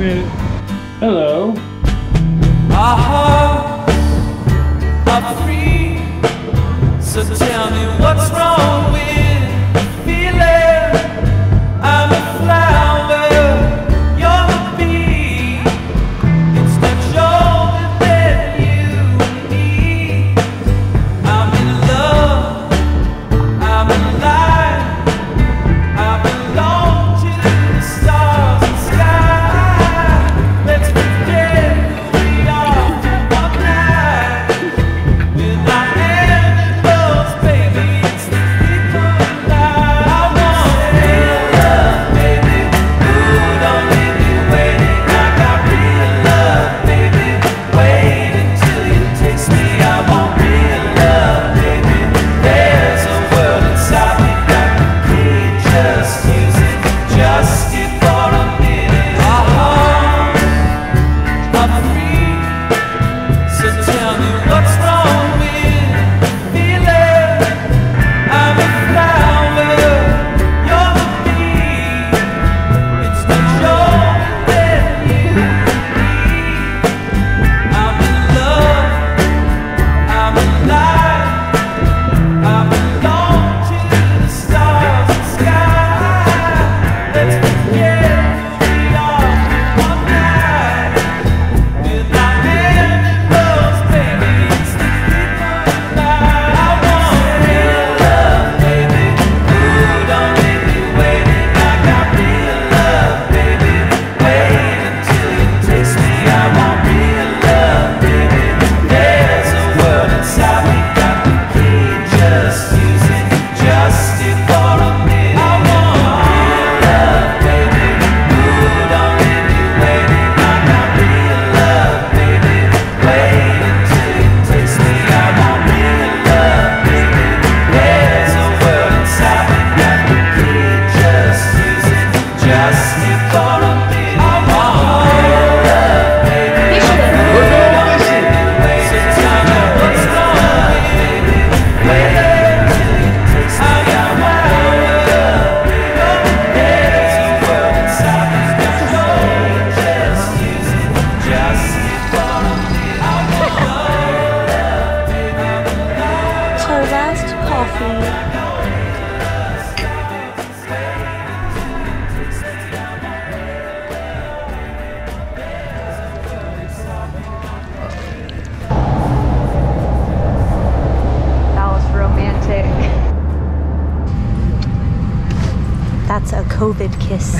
made it. Hello. Our hearts are free, so tell me what's wrong with the feeling. I'm a flower, you're the bee. It's much older than you and me. I'm in love, I'm alive, I belong to the stars and sky. Let's pretend we are one night. With our hand in close, baby, it's the people tonight. I want real love, baby. Ooh, don't leave me waiting. I got real love, baby. Wait until you taste me. I want real love, baby. There's a world inside me, got the key. Just use it, just it for a minute. Our hearts are free, so tell me what's wrong with feeling. I'm a flower, you're the bee. It's much older than you and me. I'm in love, I'm alive, I belong to the stars and sky. Let's forget we are one night. With our hand in close, baby, it's the people tonight. I want real love, baby. Ooh, don't leave me waiting. I got real love, baby. Wait until you taste me. I want real love, baby. There's a world inside me, got the key. Just use it, just it for a minute. I want real love, baby. Ooh, don't leave me waiting. I got real love, baby. Wait until you taste me. I want real love, baby. There's a world inside me, got the key. Just use it, just it for a minute. I want real love, baby. So tell me what's wrong, baby. Wait until you taste me. I want real love, baby. There's a world inside me, got the key. Just use it, just it for a minute. I want real love, baby. It's our last coffee. That was romantic. That's a COVID kiss.